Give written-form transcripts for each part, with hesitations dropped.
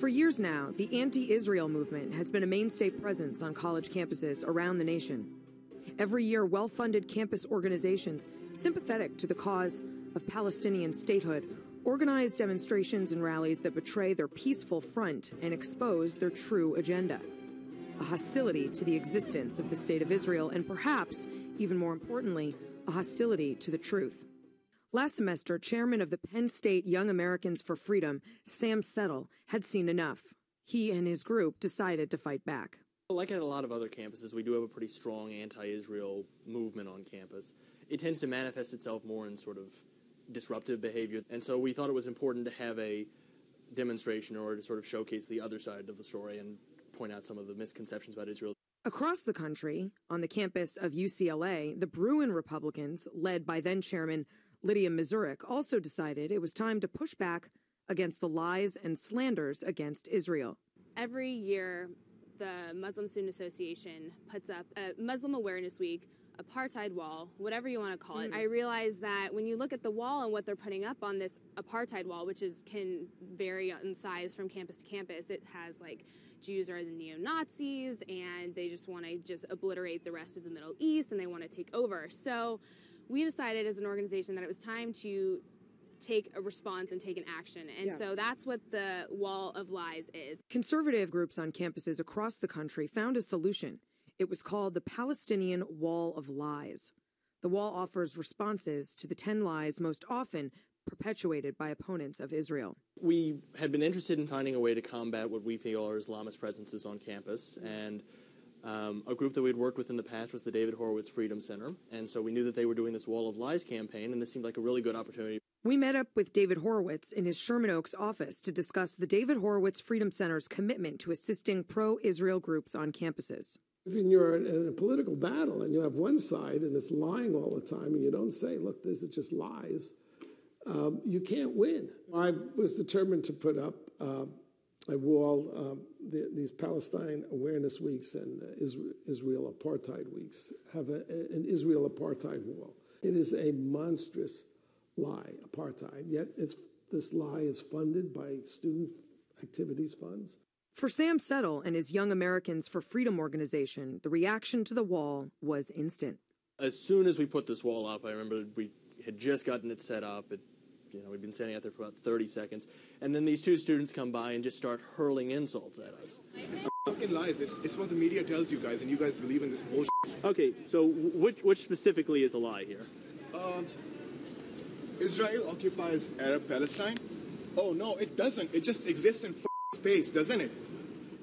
For years now, the anti-Israel movement has been a mainstay presence on college campuses around the nation. Every year, well-funded campus organizations sympathetic to the cause of Palestinian statehood organize demonstrations and rallies that betray their peaceful front and expose their true agenda: a hostility to the existence of the State of Israel and perhaps, even more importantly, a hostility to the truth. Last semester, chairman of the Penn State Young Americans for Freedom, Sam Settle, had seen enough. He and his group decided to fight back. Like at a lot of other campuses, we do have a pretty strong anti-Israel movement on campus. It tends to manifest itself more in sort of disruptive behavior, and so we thought it was important to have a demonstration in order to sort of showcase the other side of the story and point out some of the misconceptions about Israel. Across the country, on the campus of UCLA, the Bruin Republicans, led by then-chairman Lydia Mazurik, also decided it was time to push back against the lies and slanders against Israel. Every year, the Muslim Student Association puts up a Muslim Awareness Week, apartheid wall, whatever you want to call it. I realized that when you look at the wall and what they're putting up on this apartheid wall, which can vary in size from campus to campus, it has like Jews are the neo-Nazis and they just want to obliterate the rest of the Middle East and they want to take over. So we decided as an organization that it was time to take a response and take an action. And so that's what the Wall of Lies is. Conservative groups on campuses across the country found a solution. It was called the Palestinian Wall of Lies. The wall offers responses to the 10 lies most often perpetuated by opponents of Israel. We had been interested in finding a way to combat what we feel are Islamist presences on campus, and a group that we'd worked with in the past was the David Horowitz Freedom Center, and so we knew that they were doing this Wall of Lies campaign, and this seemed like a really good opportunity. We met up with David Horowitz in his Sherman Oaks office to discuss the David Horowitz Freedom Center's commitment to assisting pro-Israel groups on campuses. If you're in a political battle and you have one side and it's lying all the time and you don't say, look, this is just lies, you can't win. I was determined to put up a wall, these Palestine Awareness Weeks and Israel Apartheid Weeks have an Israel Apartheid wall. It is a monstrous lie, apartheid, yet this lie is funded by student activities funds. For Sam Settle and his Young Americans for Freedom organization, the reaction to the wall was instant. As soon as we put this wall up, I remember we had just gotten it set up. We'd been standing out there for about 30 seconds, and then these two students come by and just start hurling insults at us. It's fucking lies. It's what the media tells you guys, and you guys believe in this bullshit. Okay, so which specifically is a lie here? Israel occupies Arab Palestine? Oh, no, it doesn't. It just exists in space, doesn't it?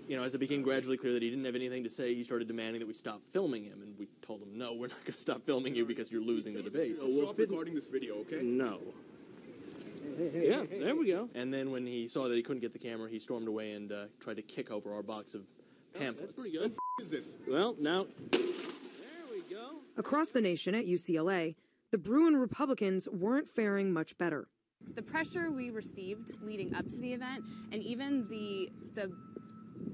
As it became gradually clear that he didn't have anything to say, he started demanding that we stop filming him, and we told him, no, we're not going to stop filming you because you're losing the debate. Stop recording this video, okay? No. Yeah, there we go. And then when he saw that he couldn't get the camera, he stormed away and tried to kick over our box of pamphlets. That's pretty good. What is this? Well, now, there we go. Across the nation at UCLA, the Bruin Republicans weren't faring much better. The pressure we received leading up to the event, and even the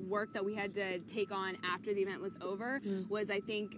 work that we had to take on after the event was over, was, I think,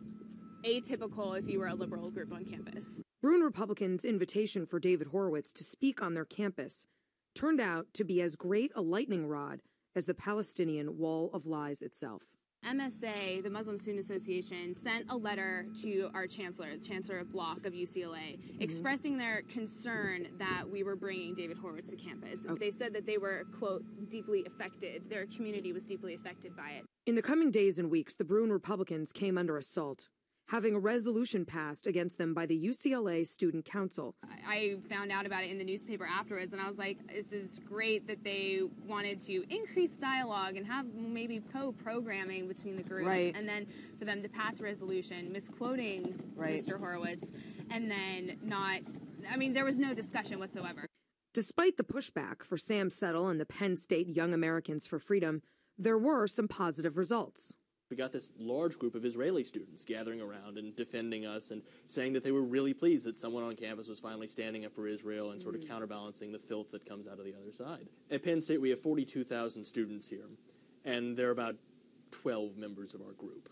atypical if you were a liberal group on campus. Bruin Republicans' invitation for David Horowitz to speak on their campus turned out to be as great a lightning rod as the Palestinian Wall of Lies itself. MSA, the Muslim Student Association, sent a letter to our chancellor, the Chancellor Block of UCLA, expressing their concern that we were bringing David Horowitz to campus. They said that they were, quote, deeply affected. Their community was deeply affected by it. In the coming days and weeks, the Bruin Republicans came under assault, having a resolution passed against them by the UCLA Student Council. I found out about it in the newspaper afterwards, and I was like, this is great that they wanted to increase dialogue and have maybe co-programming between the groups, and then for them to pass a resolution misquoting Mr. Horowitz, and then there was no discussion whatsoever. Despite the pushback for Sam Settle and the Penn State Young Americans for Freedom, there were some positive results. We got this large group of Israeli students gathering around and defending us and saying that they were really pleased that someone on campus was finally standing up for Israel and sort of counterbalancing the filth that comes out of the other side. At Penn State, we have 42,000 students here, and there are about 12 members of our group.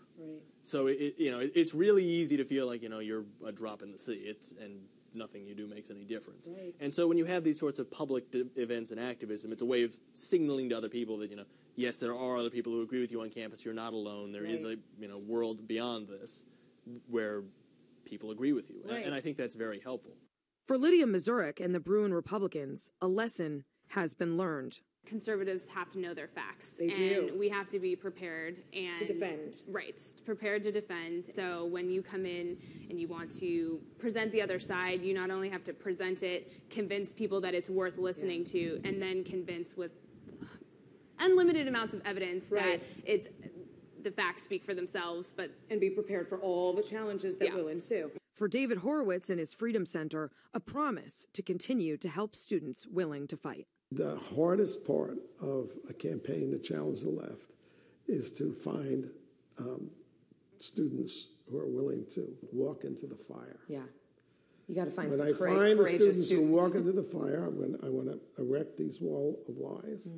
So it's really easy to feel like you're a drop in the sea. And nothing you do makes any difference. Right. And so when you have these sorts of public events and activism, it's a way of signaling to other people that, yes, there are other people who agree with you on campus. You're not alone. There is a world beyond this where people agree with you. Right. And I think that's very helpful. For Lydia Mazurek and the Bruin Republicans, a lesson has been learned. Conservatives have to know their facts. They do. And we have to be prepared and To defend. Right. Prepared to defend. So when you come in and you want to present the other side, you not only have to present it, convince people that it's worth listening to, and then convince with unlimited amounts of evidence that it's the facts speak for themselves, and be prepared for all the challenges that will ensue. For David Horowitz and his Freedom Center, a promise to continue to help students willing to fight. The hardest part of a campaign to challenge the left is to find students who are willing to walk into the fire. Yeah. You got to find when some I find the students who students. walk into the fire, I want to erect these wall of lies.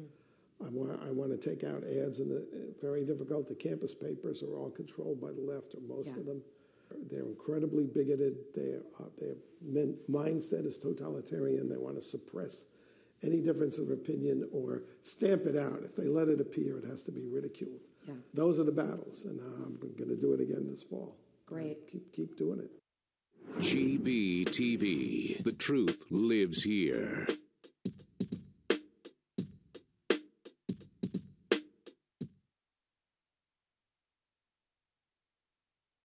I want to take out ads in the very difficult. The campus papers are all controlled by the left, or most of them. They're incredibly bigoted. Their mindset is totalitarian. They want to suppress any difference of opinion or stamp it out. If they let it appear, it has to be ridiculed. Yeah. Those are the battles, and I'm going to do it again this fall. Great. Keep doing it. GBTV. The truth lives here.